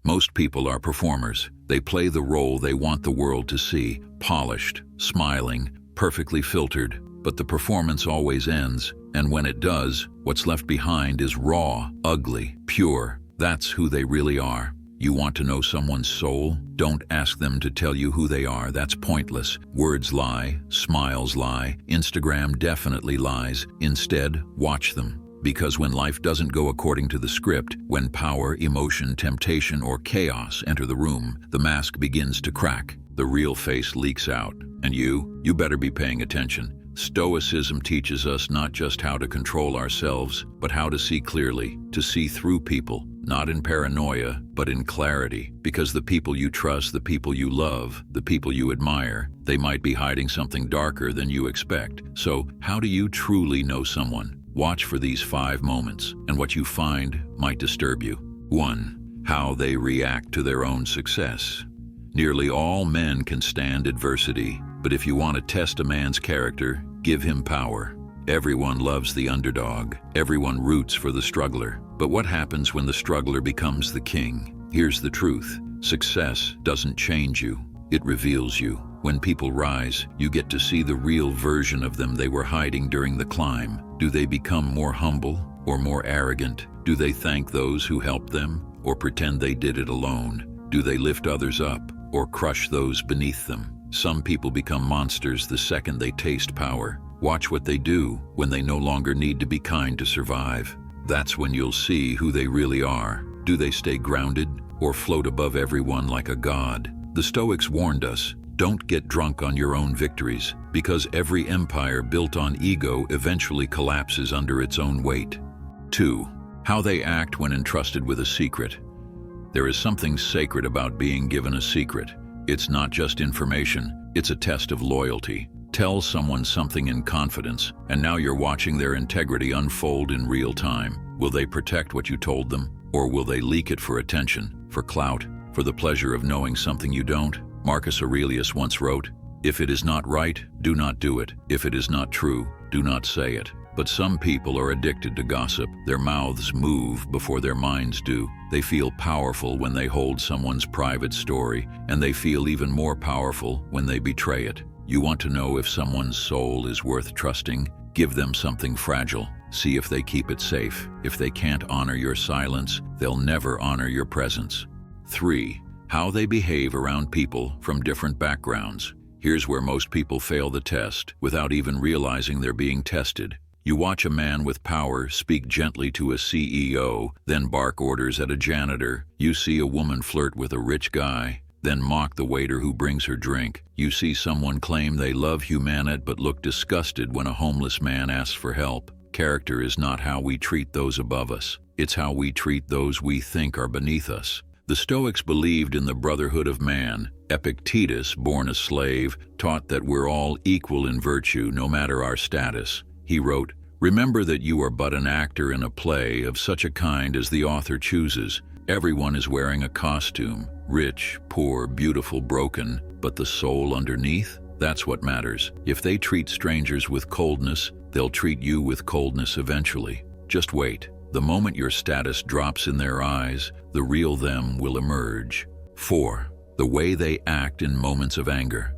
Most people are performers. They play the role they want the world to see, polished, smiling, perfectly filtered. But the performance always ends, and when it does, what's left behind is raw, ugly, pure. That's who they really are. You want to know someone's soul? Don't ask them to tell you who they are. That's pointless. Words lie, smiles lie, Instagram definitely lies. Instead, watch them. Because when life doesn't go according to the script, when power, emotion, temptation, or chaos enter the room, the mask begins to crack. The real face leaks out. And you better be paying attention. Stoicism teaches us not just how to control ourselves, but how to see clearly, to see through people, not in paranoia, but in clarity. Because the people you trust, the people you love, the people you admire, they might be hiding something darker than you expect. So, how do you truly know someone? Watch for these 5 moments, and what you find might disturb you. 1. How they react to their own success. Nearly all men can stand adversity, but if you want to test a man's character, give him power. Everyone loves the underdog. Everyone roots for the struggler. But what happens when the struggler becomes the king? Here's the truth. Success doesn't change you. It reveals you. When people rise, you get to see the real version of them they were hiding during the climb. Do they become more humble or more arrogant? Do they thank those who helped them or pretend they did it alone? Do they lift others up or crush those beneath them? Some people become monsters the second they taste power. Watch what they do when they no longer need to be kind to survive. That's when you'll see who they really are. Do they stay grounded or float above everyone like a god? The Stoics warned us, don't get drunk on your own victories, because every empire built on ego eventually collapses under its own weight. 2. How they act when entrusted with a secret. There is something sacred about being given a secret. It's not just information, it's a test of loyalty. Tell someone something in confidence, and now you're watching their integrity unfold in real time. Will they protect what you told them, or will they leak it for attention, for clout, for the pleasure of knowing something you don't? Marcus Aurelius once wrote, "If it is not right, do not do it. If it is not true, do not say it." But some people are addicted to gossip. Their mouths move before their minds do. They feel powerful when they hold someone's private story, and they feel even more powerful when they betray it. You want to know if someone's soul is worth trusting? Give them something fragile. See if they keep it safe. If they can't honor your silence, they'll never honor your presence. 3. How they behave around people from different backgrounds. Here's where most people fail the test without even realizing they're being tested. You watch a man with power speak gently to a CEO, then bark orders at a janitor. You see a woman flirt with a rich guy, then mock the waiter who brings her drink. You see someone claim they love humanity but look disgusted when a homeless man asks for help. Character is not how we treat those above us. It's how we treat those we think are beneath us. The Stoics believed in the brotherhood of man. Epictetus, born a slave, taught that we're all equal in virtue no matter our status. He wrote, "Remember that you are but an actor in a play of such a kind as the author chooses. Everyone is wearing a costume, rich, poor, beautiful, broken, but the soul underneath, that's what matters. If they treat strangers with coldness, they'll treat you with coldness eventually. Just wait. The moment your status drops in their eyes, the real them will emerge." 4. The way they act in moments of anger.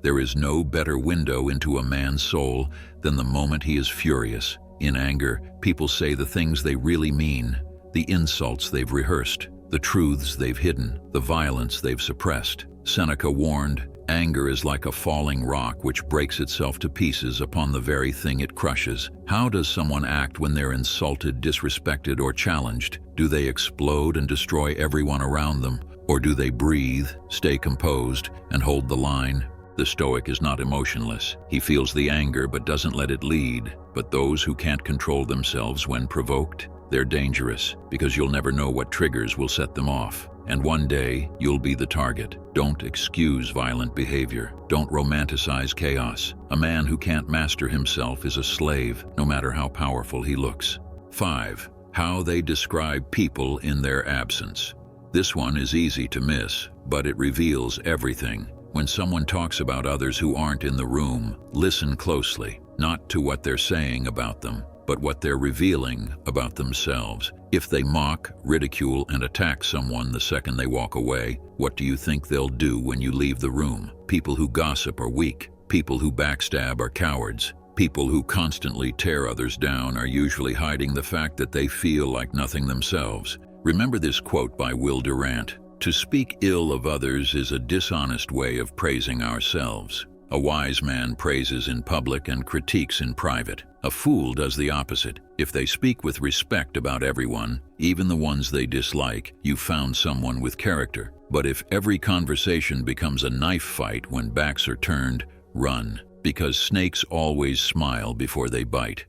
There is no better window into a man's soul than the moment he is furious. In anger, people say the things they really mean, the insults they've rehearsed, the truths they've hidden, the violence they've suppressed. Seneca warned, "Anger is like a falling rock which breaks itself to pieces upon the very thing it crushes." How does someone act when they're insulted, disrespected, or challenged? Do they explode and destroy everyone around them? Or do they breathe, stay composed, and hold the line? The Stoic is not emotionless. He feels the anger but doesn't let it lead. But those who can't control themselves when provoked, they're dangerous, because you'll never know what triggers will set them off. And one day, you'll be the target. Don't excuse violent behavior. Don't romanticize chaos. A man who can't master himself is a slave, no matter how powerful he looks. 5. How they describe people in their absence. This one is easy to miss, but it reveals everything. When someone talks about others who aren't in the room, listen closely, not to what they're saying about them, but what they're revealing about themselves. If they mock, ridicule, and attack someone the second they walk away, what do you think they'll do when you leave the room? People who gossip are weak. People who backstab are cowards. People who constantly tear others down are usually hiding the fact that they feel like nothing themselves. Remember this quote by Will Durant: "To speak ill of others is a dishonest way of praising ourselves. A wise man praises in public and critiques in private. A fool does the opposite. If they speak with respect about everyone, even the ones they dislike, you've found someone with character. But if every conversation becomes a knife fight when backs are turned, run, because snakes always smile before they bite."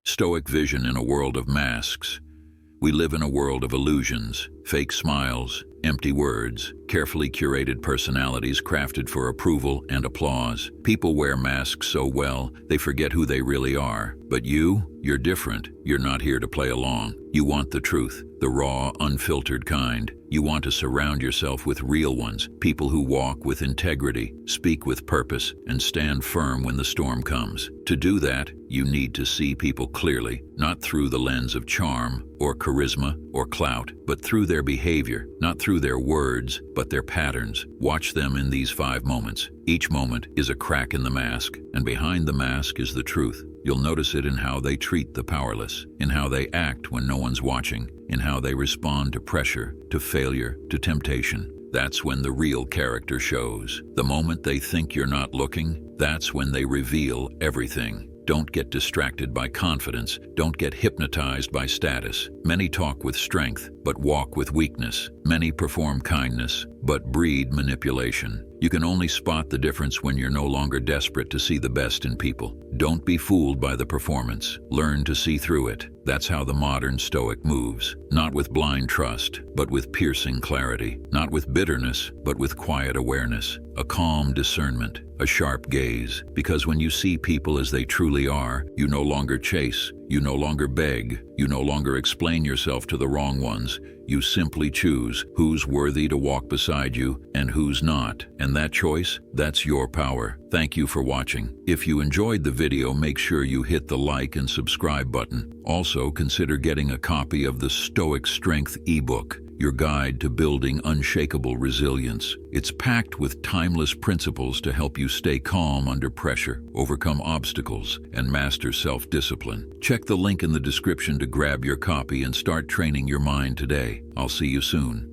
Stoic vision in a world of masks. We live in a world of illusions, fake smiles, empty words, carefully curated personalities crafted for approval and applause. People wear masks so well, they forget who they really are. But you're different. You're not here to play along. You want the truth, the raw, unfiltered kind. You want to surround yourself with real ones, people who walk with integrity, speak with purpose, and stand firm when the storm comes. To do that, you need to see people clearly, not through the lens of charm or charisma or clout, but through their behavior, not through their words, but their patterns. Watch them in these 5 moments. Each moment is a crack in the mask, and behind the mask is the truth. You'll notice it in how they treat the powerless, in how they act when no one's watching, in how they respond to pressure, to failure, to temptation. That's when the real character shows. The moment they think you're not looking, that's when they reveal everything. Don't get distracted by confidence. Don't get hypnotized by status. Many talk with strength, but walk with weakness. Many perform kindness, but breed manipulation. You can only spot the difference when you're no longer desperate to see the best in people. Don't be fooled by the performance. Learn to see through it. That's how the modern Stoic moves. Not with blind trust, but with piercing clarity. Not with bitterness, but with quiet awareness. A calm discernment. A sharp gaze. Because when you see people as they truly are, you no longer chase. You no longer beg. You no longer explain yourself to the wrong ones. You simply choose who's worthy to walk beside you and who's not. And that choice, that's your power. Thank you for watching. If you enjoyed the video, make sure you hit the like and subscribe button. Also, consider getting a copy of the Stoic Strength ebook, your guide to building unshakable resilience. It's packed with timeless principles to help you stay calm under pressure, overcome obstacles, and master self-discipline. Check the link in the description to grab your copy and start training your mind today. I'll see you soon.